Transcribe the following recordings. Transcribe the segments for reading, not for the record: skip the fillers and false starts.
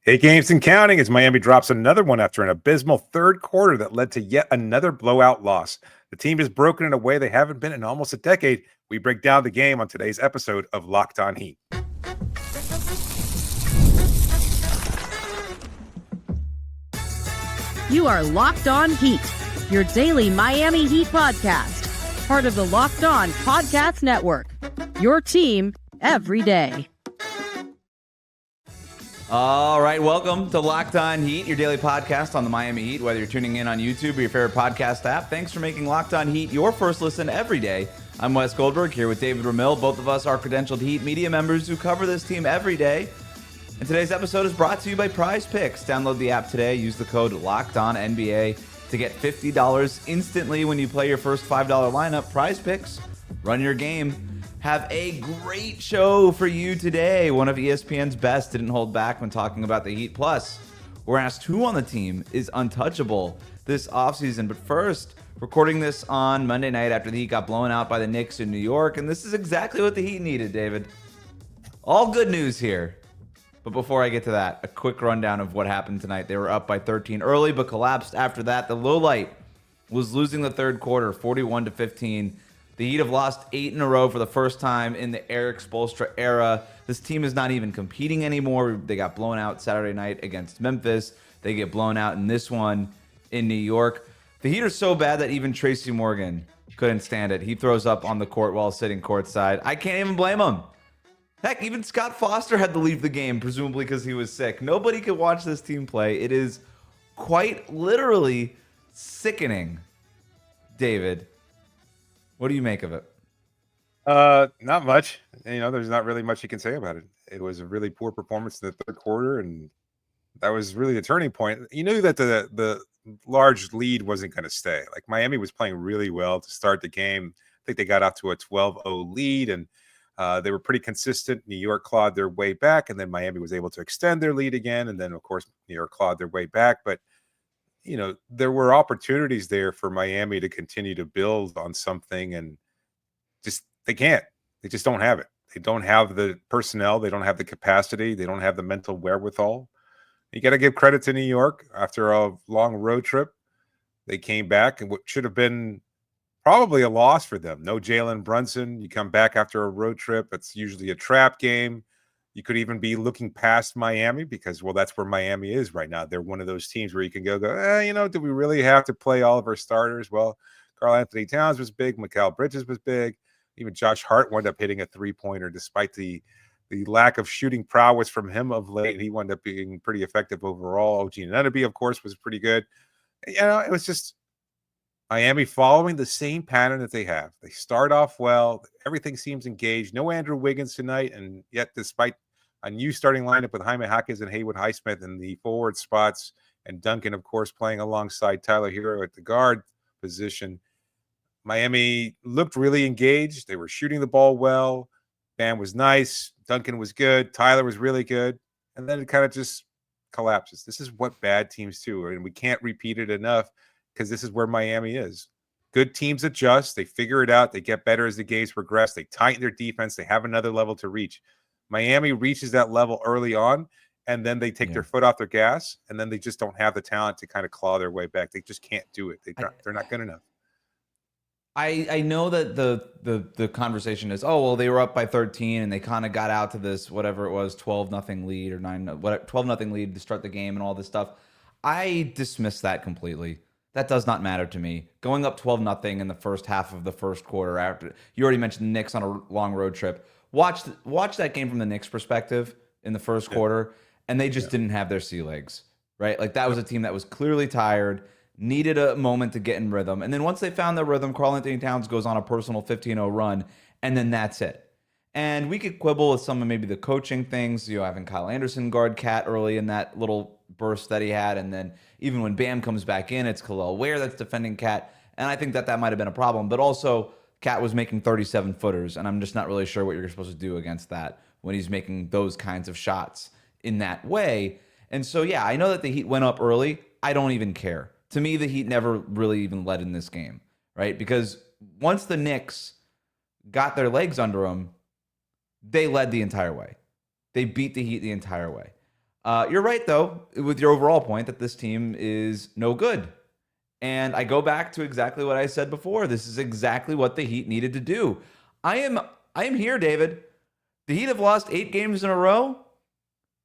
8 games and counting as Miami drops another one after an abysmal third quarter that led to yet another blowout loss. The team is broken in a way they haven't been in almost a decade. We break down the game on today's episode of Locked On Heat. You are Locked On Heat, your daily Miami Heat podcast, part of the Locked On Podcast Network, your team every day. All right, welcome to Locked On Heat, your daily podcast on the Miami Heat, whether you're tuning in on YouTube or your favorite podcast app. Thanks for making Locked On Heat your first listen every day. I'm Wes Goldberg here with David Ramil. Both of us are credentialed Heat media members who cover this team every day. And today's episode is brought to you by Prize Picks. Download the app today. Use the code LOCKEDONNBA to get $50 instantly when you play your first $5 lineup. Prize Picks, run your game. Have a great show for you today. One of ESPN's best didn't hold back when talking about the Heat. Plus, we're asked who on the team is untouchable this offseason. But first, recording this on Monday night after the Heat got blown out by the Knicks in New York. And this is exactly what the Heat needed, David. All good news here. But before I get to that, a quick rundown of what happened tonight. They were up by 13 early, but collapsed after that. The low light was losing the third quarter, 41-15. The Heat have lost 8 in a row for the first time in the Eric Spoelstra era. This team is not even competing anymore. They got blown out Saturday night against Memphis. They get blown out in this one in New York. The Heat are so bad that even Tracy Morgan couldn't stand it. He throws up on the court while sitting courtside. I can't even blame him. Heck, even Scott Foster had to leave the game, presumably because he was sick. Nobody could watch this team play. It is quite literally sickening. David, what do you make of it? Not much. There's not really much you can say about it. It was a really poor performance in the third quarter, and that was really the turning point. You knew that the large lead wasn't going to stay. Like, Miami was playing really well to start the game. I think they got out to a 12-0 lead, and they were pretty consistent. New York clawed their way back, and then Miami was able to extend their lead again, and then, of course, New York clawed their way back. But there were opportunities there for Miami to continue to build on something, and just they can't. They just don't have it. They don't have the personnel. They don't have the capacity. They don't have the mental wherewithal. You got to give credit to New York. After a long road trip, they came back, and what should have been probably a loss for them. No Jalen Brunson. You come back after a road trip. It's usually a trap game. You could even be looking past Miami because, well, that's where Miami is right now. They're one of those teams where you can go, do we really have to play all of our starters? Well, Karl Anthony Towns was big. Mikal Bridges was big. Even Josh Hart wound up hitting a three-pointer despite the lack of shooting prowess from him of late. He wound up being pretty effective overall. OG Anunoby, of course, was pretty good. It was just Miami following the same pattern that they have. They start off well. Everything seems engaged. No Andrew Wiggins tonight, and yet despite a new starting lineup with Jaime Jaquez and Haywood Highsmith in the forward spots, and Duncan, of course, playing alongside Tyler Herro at the guard position, Miami looked really engaged. They were shooting the ball well. Bam was nice. Duncan was good. Tyler was really good. And then it kind of just collapses. This is what bad teams do, and we can't repeat it enough because this is where Miami is. Good teams adjust. They figure it out. They get better as the games progress. They tighten their defense. They have another level to reach. Miami reaches that level early on, and then they take their foot off their gas, and then they just don't have the talent to kind of claw their way back. They just can't do it. They're not good enough. I know that the conversation is, they were up by 13 and they kind of got out to this, whatever it was, 12-0 lead or 12-0 lead to start the game and all this stuff. I dismiss that completely. That does not matter to me. Going up 12-0 in the first half of the first quarter, after you already mentioned the Knicks on a long road trip. Watch that game from the Knicks' perspective in the first quarter, and they just didn't have their sea legs, right? Like, that was a team that was clearly tired, needed a moment to get in rhythm. And then once they found their rhythm, Karl Anthony Towns goes on a personal 15-0 run, and then that's it. And we could quibble with some of maybe the coaching things, having Kyle Anderson guard Cat early in that little burst that he had. And then even when Bam comes back in, it's Khalil Ware that's defending Cat. And I think that might have been a problem. But also, Cat was making 37-footers, and I'm just not really sure what you're supposed to do against that when he's making those kinds of shots in that way. And so, I know that the Heat went up early. I don't even care. To me, the Heat never really even led in this game, right? Because once the Knicks got their legs under them, they led the entire way. They beat the Heat the entire way. You're right, though, with your overall point that this team is no good. And I go back to exactly what I said before. This is exactly what the Heat needed to do. I am here, David. The Heat have lost 8 games in a row.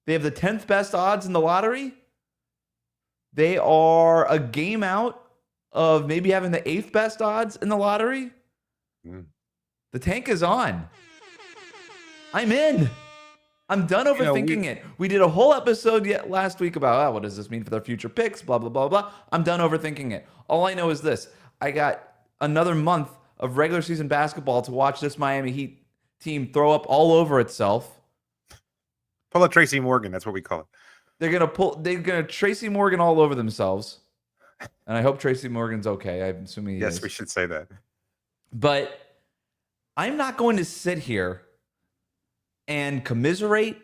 They have the 10th best odds in the lottery. They are a game out of maybe having the 8th best odds in the lottery. The tank is on. I'm in. I'm done overthinking it. We did a whole episode last week about what does this mean for their future picks, blah, blah, blah, blah. I'm done overthinking it. All I know is this. I got another month of regular season basketball to watch this Miami Heat team throw up all over itself. Pull a Tracy Morgan. That's what we call it. They're gonna Tracy Morgan all over themselves. And I hope Tracy Morgan's okay. I'm assuming he is. Yes, we should say that. But I'm not going to sit here and commiserate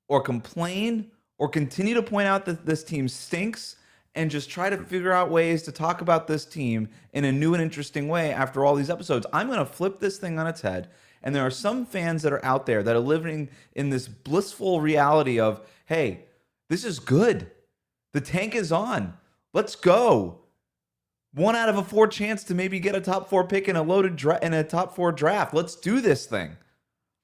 or complain or continue to point out that this team stinks and just try to figure out ways to talk about this team in a new and interesting way after all these episodes. I'm going to flip this thing on its head. And there are some fans that are out there that are living in this blissful reality of, hey, this is good. The tank is on. Let's go. 1 out of a 4 chance to maybe get a top 4 pick in a top 4 draft. Let's do this thing.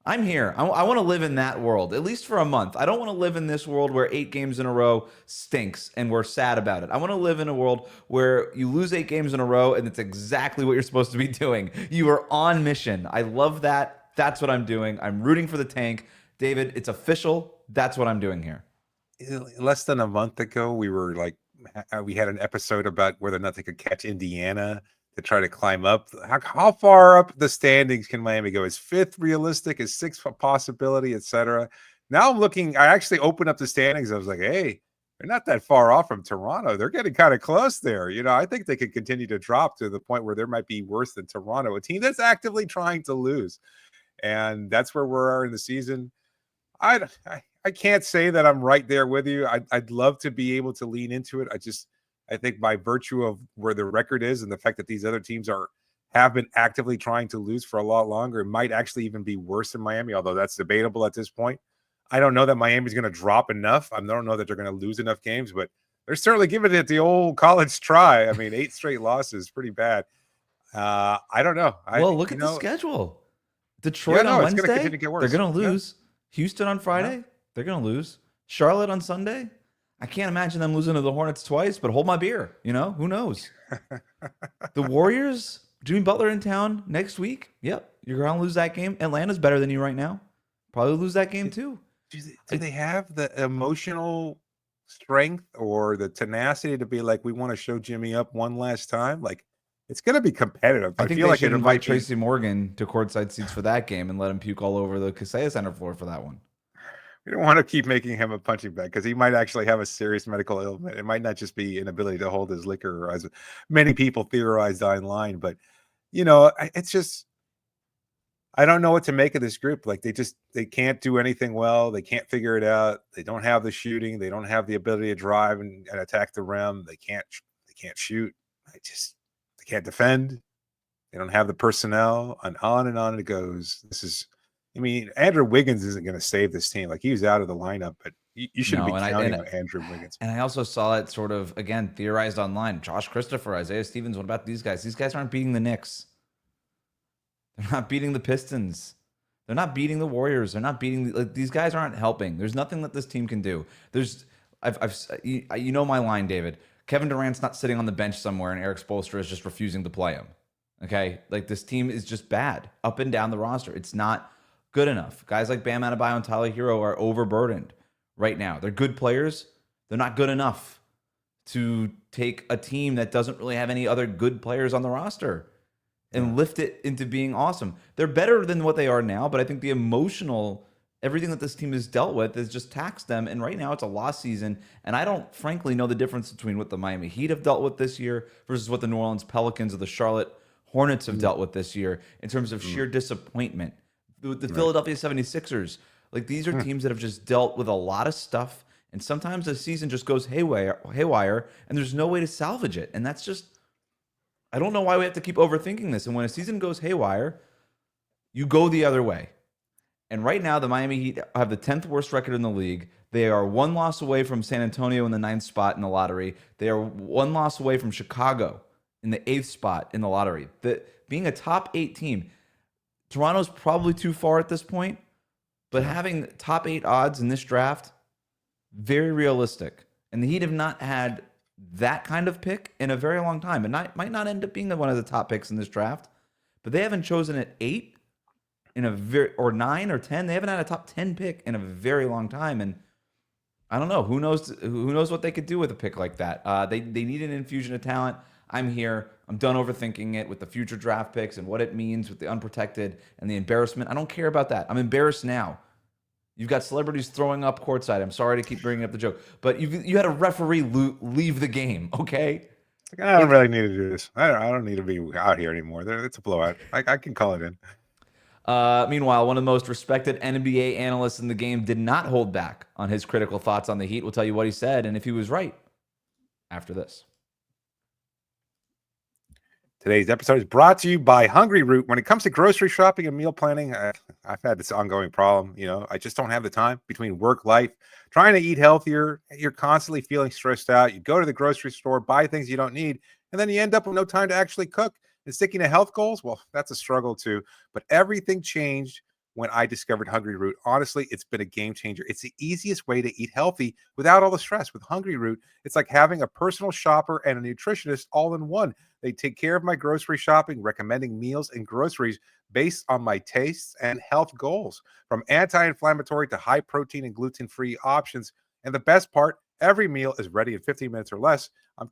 I'm here. I want to live in that world, at least for a month. I don't want to live in this world where 8 games in a row stinks and we're sad about it. I want to live in a world where you lose 8 games in a row and it's exactly what you're supposed to be doing. You are on mission. I love that. That's what I'm doing. I'm rooting for the tank. David, it's official. That's what I'm doing here. Less than a month ago, we had an episode about whether or not they could catch Indiana to try to climb up. How far up the standings can Miami go? Is 5th realistic? Is 6th a possibility, etc.? Now I'm looking. I actually opened up the standings. I was like, hey, they're not that far off from Toronto. They're getting kind of close there. I think they could continue to drop to the point where there might be worse than Toronto, a team that's actively trying to lose. And that's where we are in the season. I can't say that I'm right there with you. I'd love to be able to lean into it. I think by virtue of where the record is and the fact that these other teams have been actively trying to lose for a lot longer, it might actually even be worse than Miami, although that's debatable at this point. I don't know that Miami's going to drop enough. I don't know that they're going to lose enough games, but they're certainly giving it the old college try. I mean, 8 straight losses, pretty bad. I don't know. Look at the schedule. Detroit on Wednesday, they're going to lose. Yeah. Houston on Friday, they're going to lose. Charlotte on Sunday. I can't imagine them losing to the Hornets twice, but hold my beer. Who knows? The Warriors, Jimmy Butler in town next week. Yep, you're going to lose that game. Atlanta's better than you right now. Probably lose that game too. Do they have the emotional strength or the tenacity to be like, we want to show Jimmy up one last time? Like, it's going to be competitive. I think they should invite Tracy Morgan to courtside seats for that game and let him puke all over the Kaseya Center floor for that one. We don't want to keep making him a punching bag because he might actually have a serious medical ailment. It might not just be inability to hold his liquor, as many people theorized online. But, it's just, I don't know what to make of this group. Like, they can't do anything well. They can't figure it out. They don't have the shooting. They don't have the ability to drive and attack the rim. They can't shoot. They can't defend. They don't have the personnel, and on it goes. Andrew Wiggins isn't going to save this team. Like, he was out of the lineup, but you shouldn't be counting on Andrew Wiggins. And I also saw it sort of, again, theorized online. Josh Christopher, Isaiah Stevens, what about these guys? These guys aren't beating the Knicks. They're not beating the Pistons. They're not beating the Warriors. They're not beating these guys aren't helping. There's nothing that this team can do. My line, David. Kevin Durant's not sitting on the bench somewhere and Eric Spoelstra is just refusing to play him. Okay? Like, this team is just bad up and down the roster. It's not good enough. Guys like Bam Adebayo and Tyler Herro are overburdened right now. They're good players. They're not good enough to take a team that doesn't really have any other good players on the roster and lift it into being awesome. They're better than what they are now, but I think the emotional, everything that this team has dealt with has just taxed them. And right now it's a lost season. And I don't frankly know the difference between what the Miami Heat have dealt with this year versus what the New Orleans Pelicans or the Charlotte Hornets have dealt with this year in terms of sheer disappointment. The Philadelphia 76ers, like, these are teams that have just dealt with a lot of stuff. And sometimes the season just goes haywire, and there's no way to salvage it. And that's just, I don't know why we have to keep overthinking this. And when a season goes haywire, you go the other way. And right now, the Miami Heat have the 10th worst record in the league. They are one loss away from San Antonio in the 9th spot in the lottery. They are one loss away from Chicago in the 8th spot in the lottery. Being a top 8 team, Toronto's probably too far at this point, but having top 8 odds in this draft, very realistic. And the Heat have not had that kind of pick in a very long time. It might not end up being one of the top picks in this draft, but they haven't chosen at 8 or 9 or 10. They haven't had a top 10 pick in a very long time. And I don't know. Who knows what they could do with a pick like that? They need an infusion of talent. I'm here. I'm done overthinking it with the future draft picks and what it means with the unprotected and the embarrassment. I don't care about that. I'm embarrassed now. You've got celebrities throwing up courtside. I'm sorry to keep bringing up the joke, but you had a referee leave the game. Okay. I don't really need to do this. I don't need to be out here anymore. It's a blowout. I can call it in. Meanwhile, one of the most respected NBA analysts in the game did not hold back on his critical thoughts on the Heat. We'll tell you what he said and if he was right after this. Today's episode is brought to you by Hungry Root. When it comes to grocery shopping and meal planning, I've had this ongoing problem. I just don't have the time between work, life, trying to eat healthier. You're constantly feeling stressed out. You go to the grocery store, buy things you don't need, and then you end up with no time to actually cook. And sticking to health goals, well, that's a struggle too. But everything changed when I discovered Hungry Root. Honestly, it's been a game changer. It's the easiest way to eat healthy without all the stress. With Hungry Root, it's like having a personal shopper and a nutritionist all in one. They take care of my grocery shopping, recommending meals and groceries based on my tastes and health goals, from anti-inflammatory to high protein and gluten-free options. And the best part, every meal is ready in 15 minutes or less. I'm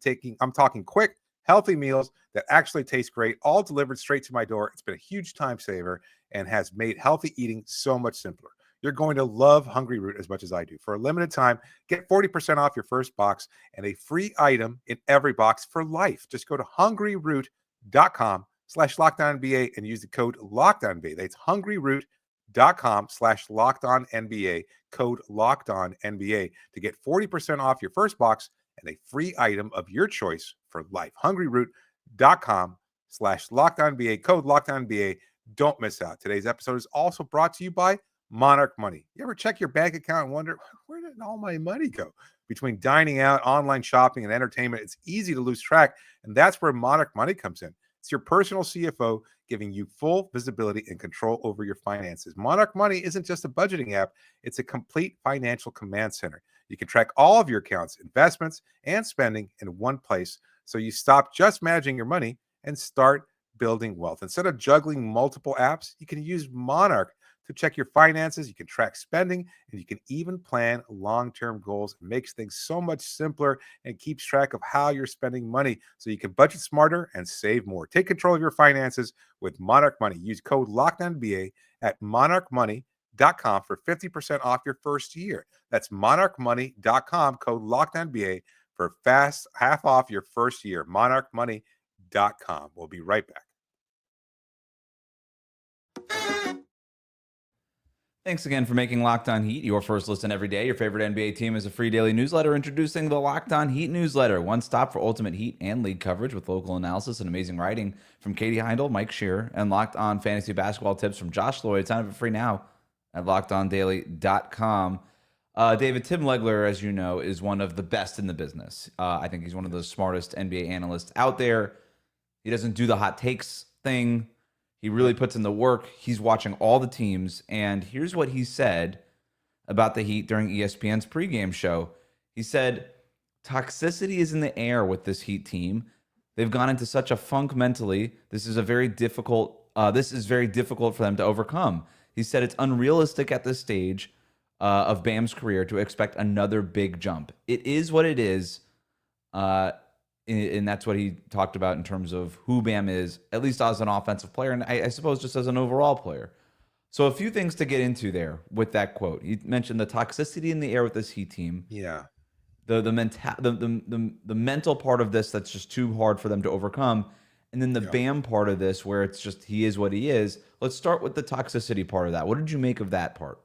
talking quick, healthy meals that actually taste great, all delivered straight to my door. It's been a huge time saver and has made healthy eating so much simpler. You're going to love Hungry Root as much as I do. For a limited time, get 40% off your first box and a free item in every box for life. Just go to hungryroot.com/LockedOnNBA and use the code LockedOnNBA. That's hungryroot.com/LockedOnNBA, code LockedOnNBA to get 40% off your first box and a free item of your choice for life. hungryroot.com/LockedOnNBA, code LockedOnNBA. Don't miss out. Today's episode is also brought to you by Monarch Money. You ever check your bank account and wonder, where did all my money go? Between dining out, online shopping, and entertainment, it's easy to lose track, and that's where Monarch Money comes in. It's your personal CFO giving you full visibility and control over your finances. Monarch Money isn't just a budgeting app, it's a complete financial command center. You can track all of your accounts, investments, and spending in one place, so you stop just managing your money and start building wealth. Instead of juggling multiple apps, you can use Monarch to check your finances. You can track spending, and you can even plan long-term goals. It makes things so much simpler and keeps track of how you're spending money so you can budget smarter and save more. Take control of your finances with Monarch Money. Use code LockedOnNBA at monarchmoney.com for 50% off your first year. That's monarchmoney.com, code LockedOnNBA for fast half off your first year. monarchmoney.com. We'll be right back. Thanks again for making Locked On Heat your first listen every day. Your favorite NBA team is a free daily newsletter introducing the Locked On Heat newsletter. One stop for ultimate Heat and league coverage with local analysis and amazing writing from Katie Heindel, Mike Shearer, and Locked On fantasy basketball tips from Josh Lloyd. Sign up for free now at LockedOnDaily.com. David, Tim Legler, as you know, is one of the best in the business. I think he's one of the smartest NBA analysts out there. He doesn't do the hot takes thing. He really puts in the work. He's watching all the teams. And here's what he said about the Heat during ESPN's pregame show. He said, toxicity is in the air with this Heat team. They've gone into such a funk mentally. This is very difficult for them to overcome. He said it's unrealistic at this stage of Bam's career to expect another big jump. It is what it is. And that's what he talked about in terms of who Bam is, at least as an offensive player, and I suppose just as an overall player. So a few things to get into there with that quote. He mentioned the toxicity in the air with this Heat team. Yeah. The mental part of this that's just too hard for them to overcome. And then the Bam part of this where it's just he is what he is. Let's start with the toxicity part of that. What did you make of that part?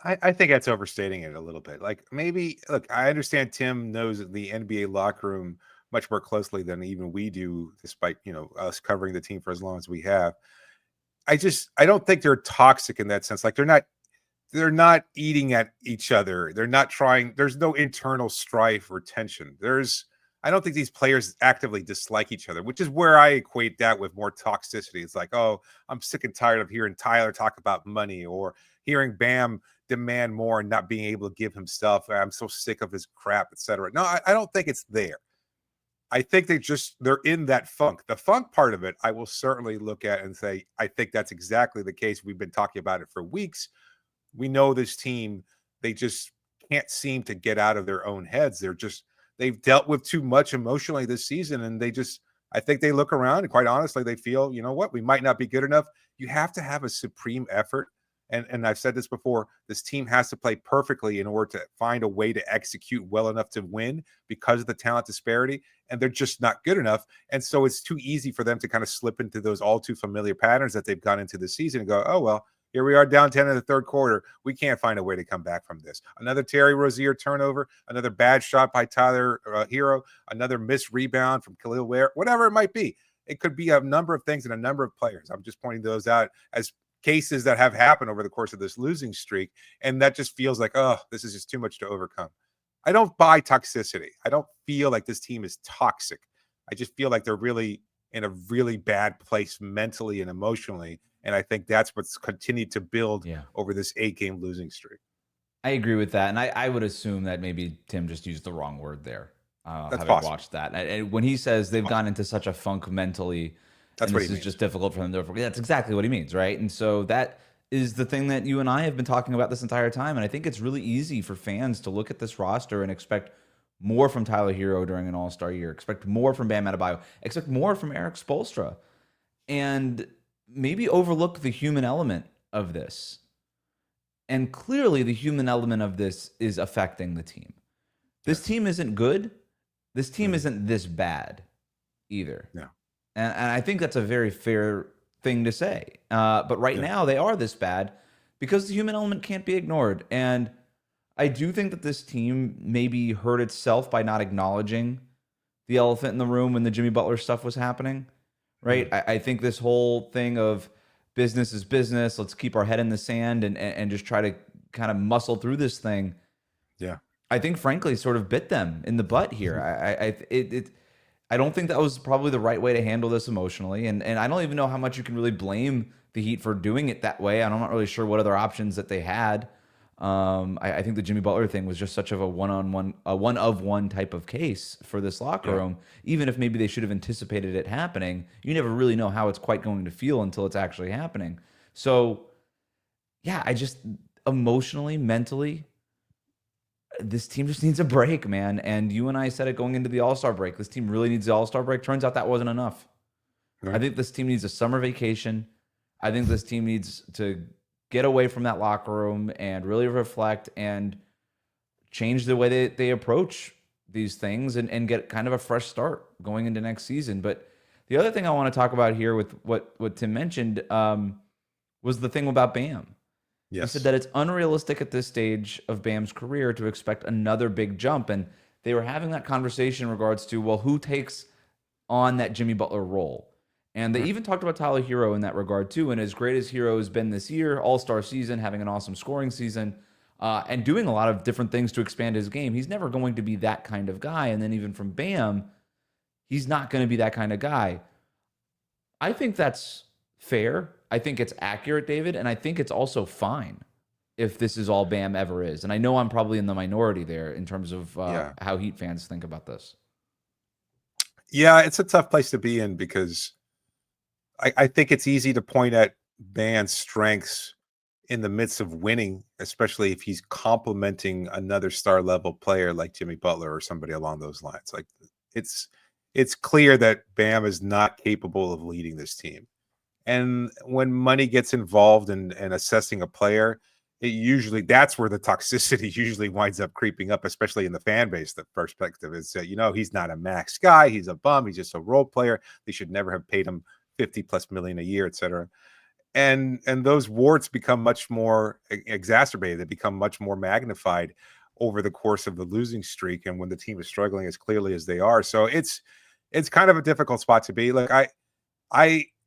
I think that's overstating it a little bit. Like, maybe, look, I understand Tim knows the NBA locker room much more closely than even we do, despite, us covering the team for as long as we have. I don't think they're toxic in that sense. Like, they're not they're not eating at each other. They're not trying. There's no internal strife or tension. I don't think these players actively dislike each other, which is where I equate that with more toxicity. It's like, oh, I'm sick and tired of hearing Tyler talk about money or hearing Bam demand more and not being able to give him stuff. I'm so sick of his crap, etc. No, I don't think it's there. I think they're in that funk. The funk part of it, I will certainly look at and say, I think that's exactly the case. We've been talking about it for weeks. We know this team, they just can't seem to get out of their own heads. They've dealt with too much emotionally this season. And I think they look around and quite honestly, they feel, you know what, we might not be good enough. You have to have a supreme effort. And I've said this before, this team has to play perfectly in order to find a way to execute well enough to win because of the talent disparity. And they're just not good enough. And so it's too easy for them to kind of slip into those all too familiar patterns that they've gone into the season and go, oh, well, here we are down 10 in the third quarter. We can't find a way to come back from this. Another Terry Rozier turnover, another bad shot by Tyler Herro, another missed rebound from Khalil Ware, whatever it might be. It could be a number of things and a number of players. I'm just pointing those out as cases that have happened over the course of this losing streak. And that just feels like, oh, this is just too much to overcome. I don't buy toxicity. I don't feel like this team is toxic. I just feel like they're really in a really bad place mentally and emotionally. And I think that's what's continued to build over this 8-game losing streak. I agree with that. And I would assume that maybe Tim just used the wrong word there. That's having possible. watched that. And when he says they've gone into such a funk mentally, that's what he means. This is just difficult for them to overcome. That's exactly what he means, right? And so that is the thing that you and I have been talking about this entire time. And I think it's really easy for fans to look at this roster and expect more from Tyler Herro during an all-star year, expect more from Bam Adebayo, expect more from Eric Spoelstra, and maybe overlook the human element of this. And clearly the human element of this is affecting the team. This team isn't good. This team isn't this bad either. No. And I think that's a very fair thing to say. But right now they are this bad because the human element can't be ignored. And I do think that this team maybe hurt itself by not acknowledging the elephant in the room when the Jimmy Butler stuff was happening, right? I think this whole thing of business is business, let's keep our head in the sand and just try to kind of muscle through this thing. Yeah. I think, frankly, sort of bit them in the butt here. I don't think that was probably the right way to handle this emotionally. And I don't even know how much you can really blame the Heat for doing it that way. I'm not really sure what other options that they had. I think the Jimmy Butler thing was just such of a one-of-one type of case for this locker room. Even if maybe they should have anticipated it happening, you never really know how it's quite going to feel until it's actually happening. So, yeah, I just emotionally, mentally, this team just needs a break, man. And you and I said it going into the All-Star break. This team really needs the All-Star break. Turns out that wasn't enough. Right. I think this team needs a summer vacation. I think this team needs to get away from that locker room and really reflect and change the way they approach these things and get kind of a fresh start going into next season. But the other thing I want to talk about here with what Tim mentioned was the thing about Bam. Yes. He said that it's unrealistic at this stage of Bam's career to expect another big jump. And they were having that conversation in regards to, well, who takes on that Jimmy Butler role? And they even talked about Tyler Herro in that regard too. And as great as Herro has been this year, all-star season, having an awesome scoring season, and doing a lot of different things to expand his game, he's never going to be that kind of guy. And then even from Bam, he's not going to be that kind of guy. I think that's fair. I think it's accurate, David, and I think it's also fine if this is all Bam ever is. And I know I'm probably in the minority there in terms of how Heat fans think about this. Yeah, it's a tough place to be in because I think it's easy to point at Bam's strengths in the midst of winning, especially if he's complimenting another star level player like Jimmy Butler or somebody along those lines. Like it's clear that Bam is not capable of leading this team. And when money gets involved in assessing a player, that's where the toxicity usually winds up creeping up, especially in the fan base. The perspective is that, he's not a max guy. He's a bum. He's just a role player. They should never have paid him $50+ million a year, et cetera. And those warts become much more exacerbated. They become much more magnified over the course of the losing streak. And when the team is struggling as clearly as they are. So it's kind of a difficult spot to be. Like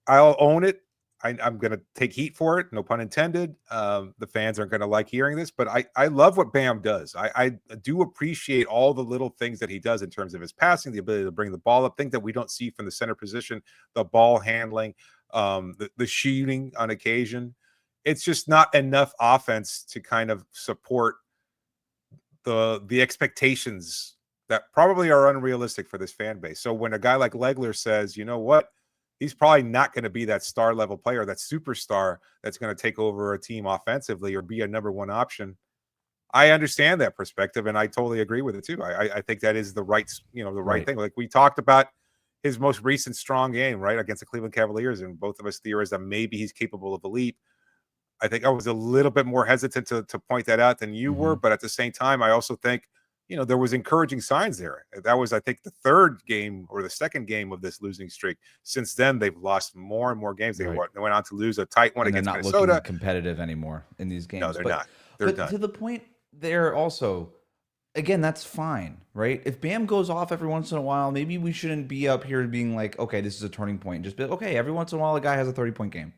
I'll own it. I'm going to take heat for it, no pun intended. The fans aren't going to like hearing this, but I love what Bam does. I do appreciate all the little things that he does in terms of his passing, the ability to bring the ball up, things that we don't see from the center position, the ball handling, the shooting on occasion. It's just not enough offense to kind of support the expectations that probably are unrealistic for this fan base. So when a guy like Legler says, you know what, he's probably not going to be that star level player, that superstar that's going to take over a team offensively or be a number one option. I understand that perspective, and I totally agree with it too. I think that is the right, right thing. Like we talked about his most recent strong game, right, against the Cleveland Cavaliers, and both of us theorized that maybe he's capable of a leap. I think I was a little bit more hesitant to point that out than you were, but at the same time, I also think, there was encouraging signs there. That was, I think, the third game or the second game of this losing streak. Since then, they've lost more and more games. They went on to lose a tight one against Minnesota. They're not looking competitive anymore in these games. No, they're not. They're done. To the point there also, again, that's fine, right? If Bam goes off every once in a while, maybe we shouldn't be up here being like, okay, this is a turning point. Just be like, okay, every once in a while, a guy has a 30-point game.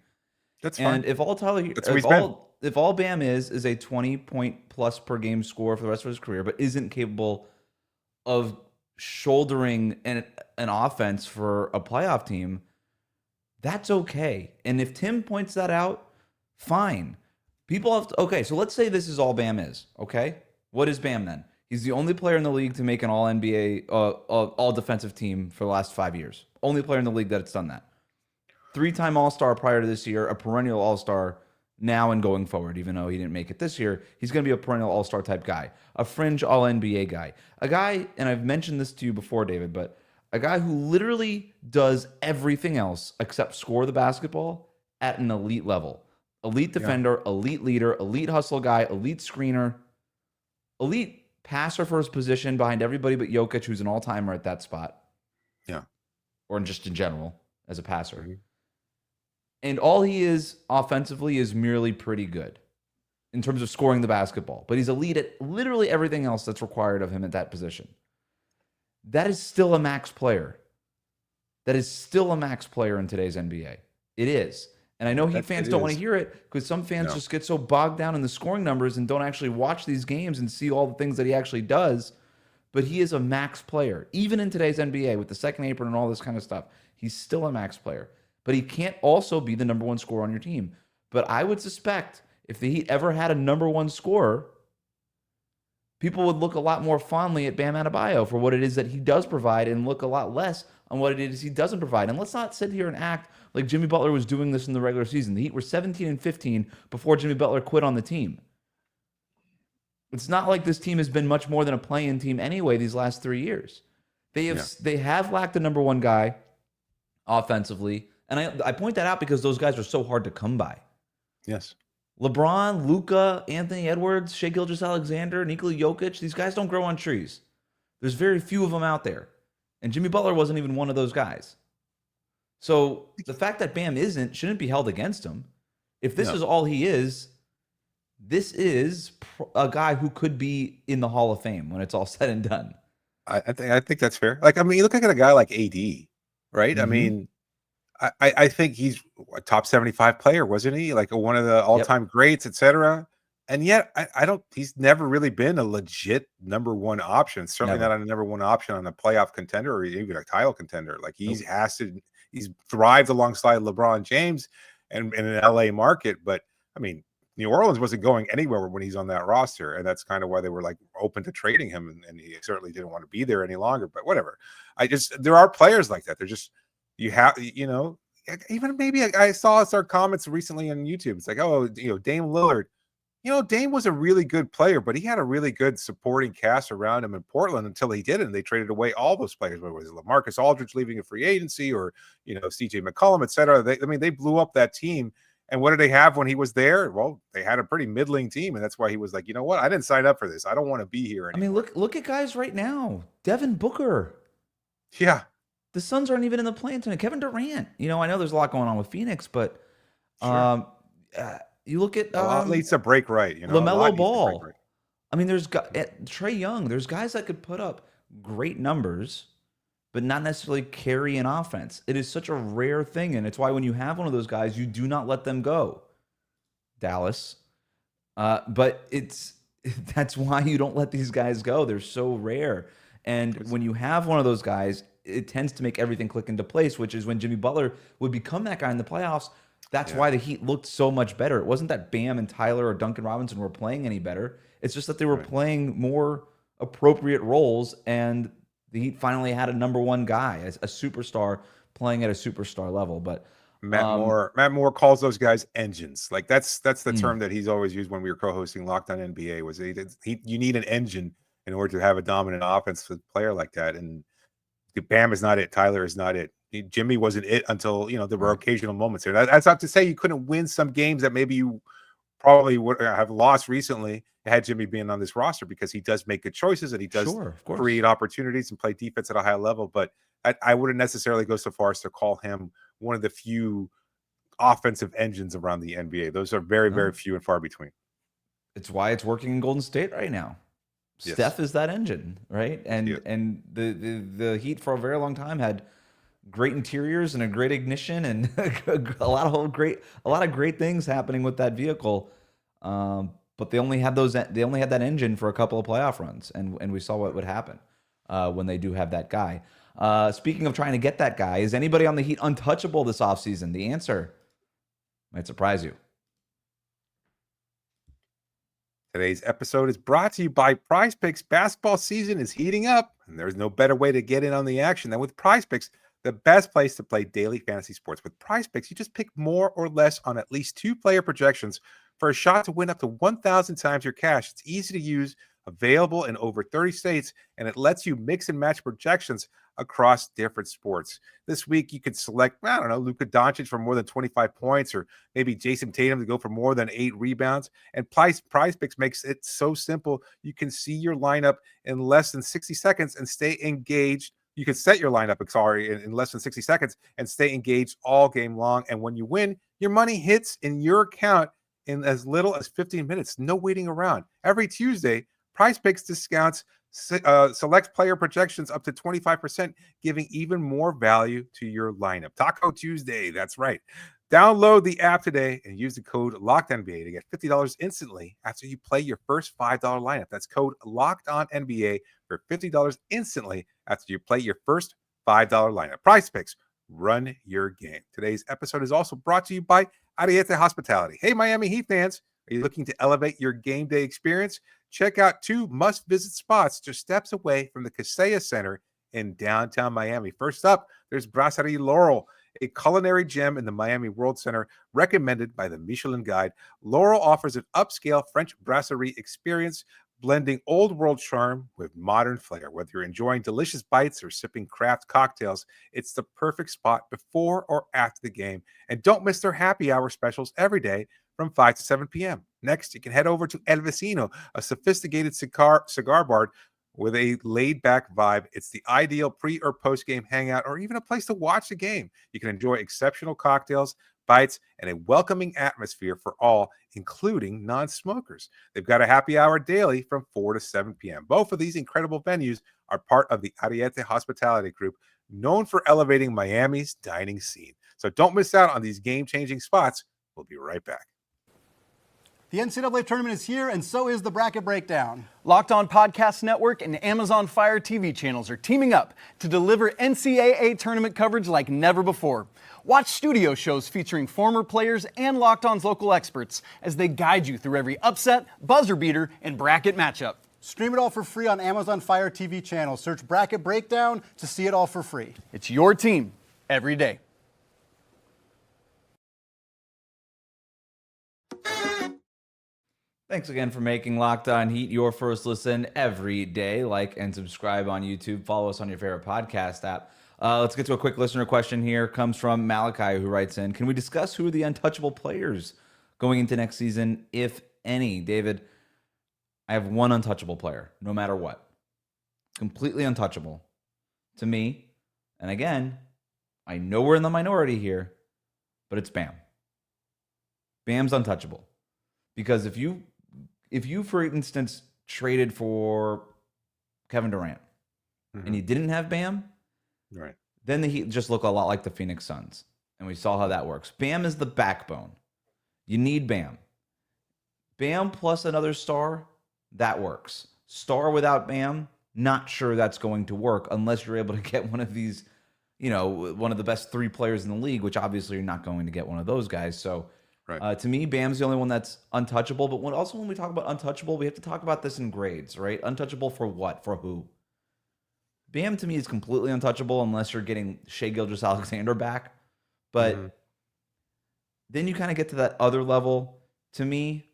That's fine. And if all Bam is a 20-point plus per game score for the rest of his career, but isn't capable of shouldering an offense for a playoff team, that's okay. And if Tim points that out, fine. People have to, okay, so let's say this is all Bam is, okay? What is Bam then? He's the only player in the league to make an all-NBA, all-defensive team for the last 5 years. Only player in the league that's done that. 3-time All-Star prior to this year, a perennial All-Star now and going forward, even though he didn't make it this year. He's going to be a perennial All-Star type guy, a fringe All-NBA guy. A guy, and I've mentioned this to you before, David, but a guy who literally does everything else except score the basketball at an elite level. Elite defender, elite leader, elite hustle guy, elite screener, elite passer for his position behind everybody but Jokic, who's an all-timer at that spot. Yeah. Or just in general as a passer. Mm-hmm. And all he is offensively is merely pretty good in terms of scoring the basketball. But he's elite at literally everything else that's required of him at that position. That is still a max player. That is still a max player in today's NBA. It is. And I know Heat fans don't want to hear it because some fans just get so bogged down in the scoring numbers and don't actually watch these games and see all the things that he actually does. But he is a max player. Even in today's NBA with the second apron and all this kind of stuff, he's still a max player. But he can't also be the number one scorer on your team. But I would suspect if the Heat ever had a number one scorer, people would look a lot more fondly at Bam Adebayo for what it is that he does provide and look a lot less on what it is he doesn't provide. And let's not sit here and act like Jimmy Butler was doing this in the regular season. The Heat were 17-15 before Jimmy Butler quit on the team. It's not like this team has been much more than a play-in team anyway these last 3 years. They have lacked a number one guy offensively. And I point that out because those guys are so hard to come by. Yes. LeBron, Luka, Anthony Edwards, Shai Gilgeous-Alexander, Nikola Jokic, these guys don't grow on trees. There's very few of them out there. And Jimmy Butler wasn't even one of those guys. So the fact that Bam shouldn't be held against him. If this is all he is, this is a guy who could be in the Hall of Fame when it's all said and done. I think that's fair. Like, I mean, you look at a guy like AD, right? Mm-hmm. I mean, I think he's a top 75 player, wasn't he? Like one of the all-time greats, etc. And yet, he's never really been a legit number one option. Certainly not a number one option on a playoff contender or even a title contender. Like he's thrived alongside LeBron James and in an LA market. But I mean, New Orleans wasn't going anywhere when he's on that roster. And that's kind of why they were like open to trading him. And he certainly didn't want to be there any longer, but whatever. There are players like that. They're just, you have, even maybe I saw our comments recently on YouTube. It's like, Dame Lillard. Dame was a really good player, but he had a really good supporting cast around him in Portland until he didn't. And they traded away all those players. Whether it was LaMarcus Aldridge leaving a free agency or, CJ McCollum, et cetera. They blew up that team. And what did they have when he was there? Well, they had a pretty middling team. And that's why he was like, you know what? I didn't sign up for this. I don't want to be here anymore. I mean, look at guys right now. Devin Booker. Yeah. The Suns aren't even in the play-in tonight. Kevin Durant. I know there's a lot going on with Phoenix, but you look at a lot needs to break right. LaMelo Ball. Right. I mean, there's Trae Young. There's guys that could put up great numbers but not necessarily carry an offense. It is such a rare thing, and it's why when you have one of those guys, you do not let them go. Dallas. But that's why you don't let these guys go. They're so rare. And when you have one of those guys, it tends to make everything click into place, which is when Jimmy Butler would become that guy in the playoffs. That's why the Heat looked so much better. It wasn't that Bam and Tyler or Duncan Robinson were playing any better. It's just that they were playing more appropriate roles, and the Heat finally had a number one guy, a superstar playing at a superstar level. But Matt Moore calls those guys engines. Like that's the term that he's always used when we were co-hosting Locked On NBA. Was you need an engine in order to have a dominant offensive player like that. And Bam is not it. Tyler is not it. Jimmy wasn't it until there were occasional moments there. That's not to say you couldn't win some games that maybe you probably would have lost recently had Jimmy been on this roster, because he does make good choices and he does create opportunities and play defense at a high level. But I wouldn't necessarily go so far as to call him one of the few offensive engines around the NBA. Those are very, very few and far between. It's why it's working in Golden State right now. Yes. Steph is that engine, right? And the Heat for a very long time had great interiors and a great ignition and a lot of great things happening with that vehicle. But they only had that engine for a couple of playoff runs, and we saw what would happen when they do have that guy. Speaking of trying to get that guy, is anybody on the Heat untouchable this offseason? The answer might surprise you. Today's episode is brought to you by Prize Picks. Basketball season is heating up, and there's no better way to get in on the action than with Prize Picks, the best place to play daily fantasy sports. With Prize Picks, you just pick more or less on at least 2 player projections for a shot to win up to 1,000 times your cash. It's easy to use, available in over 30 states, and it lets you mix and match projections across different sports. This week, you could select, Luka Doncic for more than 25 points, or maybe Jason Tatum to go for more than 8 rebounds. And Prize Picks makes it so simple. You can see your lineup in less than 60 seconds and stay engaged. You can set your lineup, in less than 60 seconds and stay engaged all game long. And when you win, your money hits in your account in as little as 15 minutes. No waiting around. Every Tuesday, Prize Picks discounts select player projections up to 25%, giving even more value to your lineup. Taco Tuesday, that's right. Download the app today and use the code LOCKEDNBA to get $50 instantly after you play your first $5 lineup. That's code LOCKEDONNBA for $50 instantly after you play your first $5 lineup. Prize Picks, run your game. Today's episode is also brought to you by Ariete Hospitality. Hey, Miami Heat fans, are you looking to elevate your game day experience? Check out 2 must-visit spots just steps away from the Kaseya Center in downtown Miami. First up, there's Brasserie Laurel, a culinary gem in the Miami World Center recommended by the Michelin Guide. Laurel offers an upscale French brasserie experience, blending old world charm with modern flair. Whether you're enjoying delicious bites or sipping craft cocktails, it's the perfect spot before or after the game. And don't miss their happy hour specials every day from 5 to 7 p.m. Next, you can head over to El Vecino, a sophisticated cigar bar with a laid-back vibe. It's the ideal pre- or post-game hangout, or even a place to watch the game. You can enjoy exceptional cocktails, bites, and a welcoming atmosphere for all, including non-smokers. They've got a happy hour daily from 4 to 7 p.m. Both of these incredible venues are part of the Ariete Hospitality Group, known for elevating Miami's dining scene. So don't miss out on these game-changing spots. We'll be right back. The NCAA tournament is here, and so is the Bracket Breakdown. Locked On Podcast Network and Amazon Fire TV channels are teaming up to deliver NCAA tournament coverage like never before. Watch studio shows featuring former players and Locked On's local experts as they guide you through every upset, buzzer beater, and bracket matchup. Stream it all for free on Amazon Fire TV channel. Search Bracket Breakdown to see it all for free. It's your team every day. Thanks again for making Locked On Heat your first listen every day. Like and subscribe on YouTube. Follow us on your favorite podcast app. Let's get to a quick listener question here. Comes from Malachi, who writes in, can we discuss who are the untouchable players going into next season, if any? David, I have one untouchable player, no matter what. Completely untouchable to me. And again, I know we're in the minority here, but it's Bam. Bam's untouchable. Because if you, for instance, traded for Kevin Durant and you didn't have Bam, Right. Then the Heat just look a lot like the Phoenix Suns, and we saw how that works. Bam is the backbone. You need Bam. Bam plus another star, that works. Star without Bam, not sure that's going to work unless you're able to get one of these, one of the best 3 players in the league, which obviously you're not going to get one of those guys. So Right. to me, Bam's the only one that's untouchable. But when we talk about untouchable, we have to talk about this in grades, right? Untouchable for what? For who? Bam to me is completely untouchable unless you're getting Shai Gilgeous-Alexander back. But then you kind of get to that other level. To me,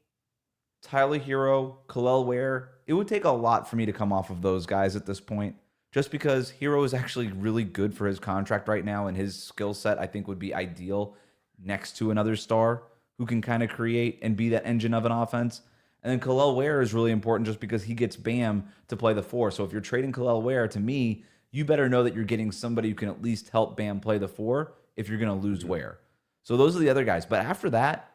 Tyler Herro, Kel'el Ware, it would take a lot for me to come off of those guys at this point. Just because Herro is actually really good for his contract right now, and his skill set, I think, would be ideal next to another star who can kind of create and be that engine of an offense. And then Kel'el Ware is really important just because he gets Bam to play the 4. So if you're trading Kel'el Ware, to me, you better know that you're getting somebody who can at least help Bam play the 4 if you're going to lose Ware. So those are the other guys. But after that,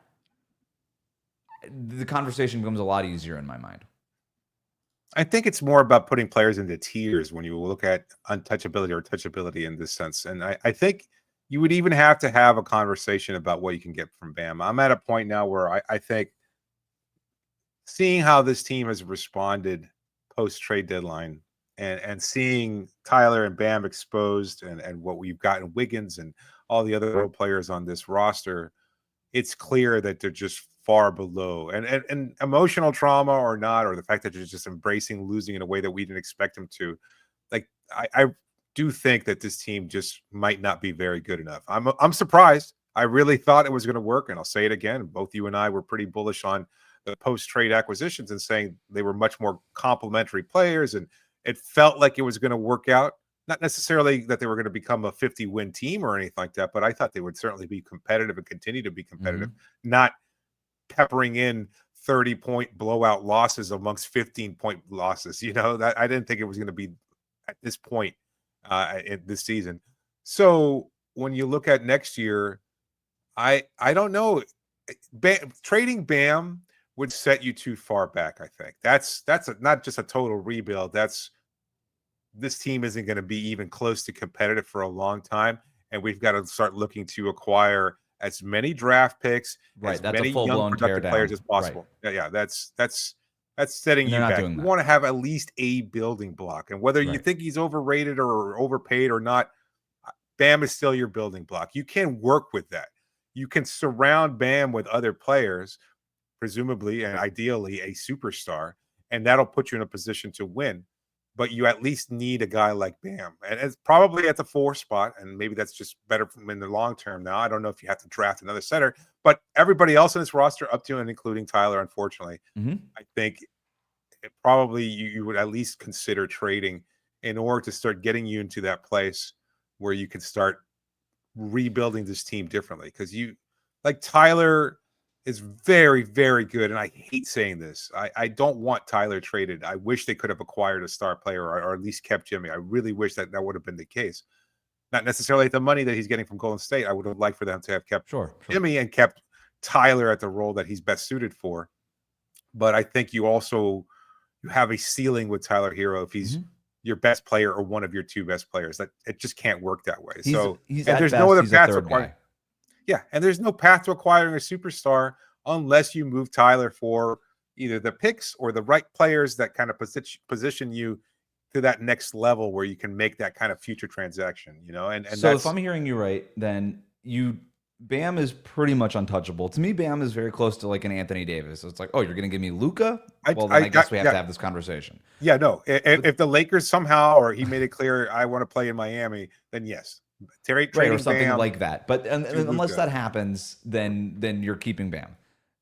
the conversation becomes a lot easier in my mind. I think it's more about putting players into tiers when you look at untouchability or touchability in this sense. And I think you would even have to have a conversation about what you can get from Bam. I'm at a point now where I think seeing how this team has responded post-trade deadline and seeing Tyler and Bam exposed and what we've gotten Wiggins and all the other role players on this roster, it's clear that they're just far below. And emotional trauma or not, or the fact that they're just embracing losing in a way that we didn't expect them to. Like, I do think that this team just might not be very good enough. I'm surprised. I really thought it was going to work, and I'll say it again. Both you and I were pretty bullish on the post-trade acquisitions and saying they were much more complementary players, and it felt like it was going to work out. Not necessarily that they were going to become a 50-win team or anything like that, but I thought they would certainly be competitive and continue to be competitive, not peppering in 30-point blowout losses amongst 15-point losses. That I didn't think it was going to be at this point in this season. So when you look at next year, I don't know. Trading Bam would set you too far back. I think that's not just a total rebuild. This team isn't going to be even close to competitive for a long time, and we've got to start looking to acquire as many draft picks, as many young productive players as possible. Right. Yeah, that's setting you back. You want to have at least a building block, and whether you think he's overrated or overpaid or not, Bam is still your building block. You can work with that. You can surround Bam with other players, presumably and ideally a superstar, and that'll put you in a position to win. But you at least need a guy like Bam. And it's probably at the 4 spot, and maybe that's just better in the long term now. I don't know if you have to draft another center, but everybody else in this roster, up to and including Tyler, unfortunately, I think probably you would at least consider trading in order to start getting you into that place where you can start rebuilding this team differently. Because Tyler is very, very good. And I hate saying this. I don't want Tyler traded. I wish they could have acquired a star player or at least kept Jimmy. I really wish that would have been the case. Not necessarily the money that he's getting from Golden State. I would have liked for them to have kept Jimmy and kept Tyler at the role that he's best suited for. But I think you have a ceiling with Tyler Herro if he's your best player or one of your 2 best players. That it just can't work that way. There's no other path to acquire. Yeah, and there's no path to acquiring a superstar unless you move Tyler for either the picks or the right players that kind of position you to that next level where you can make that kind of future transaction, And so if I'm hearing you right, then Bam is pretty much untouchable. To me, Bam is very close to like an Anthony Davis. So it's like, oh, you're going to give me Luka? Well, then I guess we have to have this conversation. Yeah, no. If the Lakers somehow, or he made it clear, I want to play in Miami, then yes. Right, or something Bam, like that. But unless that happens, then you're keeping Bam.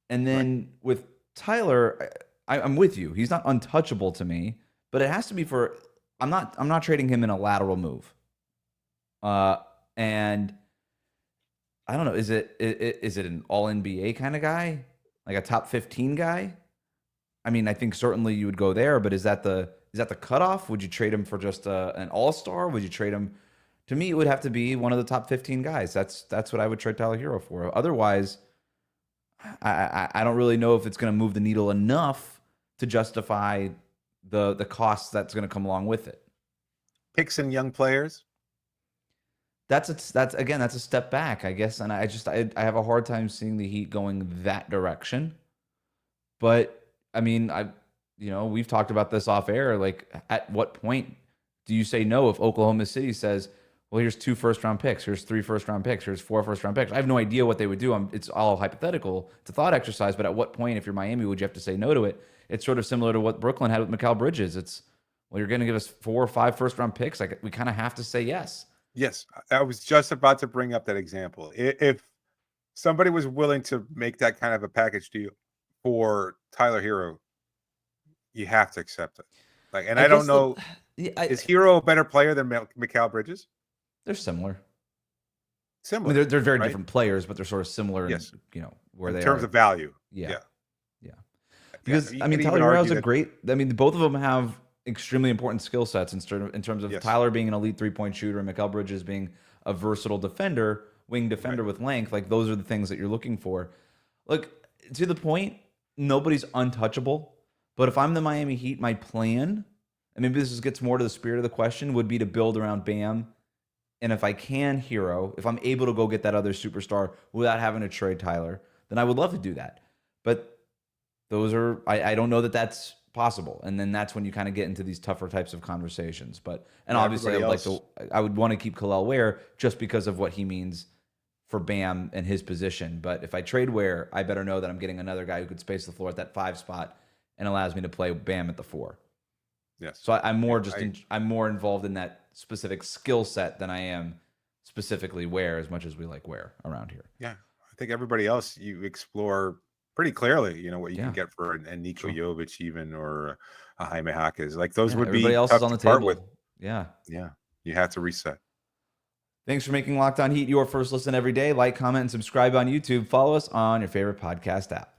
And then with Tyler, I'm with you. He's not untouchable to me, but it has to be for I'm not trading him in a lateral move. And I don't know, is it an all NBA kind of guy? Like a top 15 guy? I mean, I think certainly you would go there, but is that the cutoff? Would you trade him for just an all-star? Would you trade him? To me, it would have to be one of the top 15 guys. That's what I would trade Tyler Herro for. Otherwise, I don't really know if it's going to move the needle enough to justify the cost that's going to come along with it. Picks and young players. that's a step back, I guess. And I have a hard time seeing the Heat going that direction. But I mean, we've talked about this off air. Like, at what point do you say no if Oklahoma City says, well, here's 2 first-round picks, here's 3 first-round picks, here's 4 first-round picks? I have no idea what they would do. It's all hypothetical. It's a thought exercise. But at what point, if you're Miami, would you have to say no to it? It's sort of similar to what Brooklyn had with Mikal Bridges. It's, well, you're going to give us 4 or 5 first-round picks. Like, we kind of have to say yes. Yes, I was just about to bring up that example. If somebody was willing to make that kind of a package deal for Tyler Herro, you have to accept it. Like, and I don't know, is Herro a better player than Mikal Bridges? They're similar. Similar. I mean, they're very right? different players, but they're sort of similar. Yes. In, where in they terms are. of value. Yeah. Yeah. Because Yeah, I mean, you could Tyler even Herro's argue a that- great. I mean, both of them have extremely important skill sets in terms of Yes. Tyler being an elite 3-point shooter and Mikal Bridges being a versatile defender, wing defender with length. Like, those are the things that you're looking for. Look, to the point, nobody's untouchable. But if I'm the Miami Heat, my plan, and maybe this gets more to the spirit of the question, would be to build around Bam. And if I can Herro, if I'm able to go get that other superstar without having to trade Tyler, then I would love to do that. But those are, I don't know that that's possible. And then that's when you kind of get into these tougher types of conversations. But, and obviously I would want to keep Khalil Ware just because of what he means for Bam and his position. But if I trade Ware, I better know that I'm getting another guy who could space the floor at that 5 spot and allows me to play Bam at the 4. Yes. So I'm more I'm more involved in that specific skill set than I am specifically Ware, as much as we like Ware around here. Yeah. I think everybody else you explore pretty clearly, what you can get for an Niko Jovic even, or a Jaime Jaquez. Like, those would be everybody else tough is on the to part table. with. Yeah. Yeah. You have to reset. Thanks for making Locked On Heat your first listen every day. Like, comment, and subscribe on YouTube. Follow us on your favorite podcast app.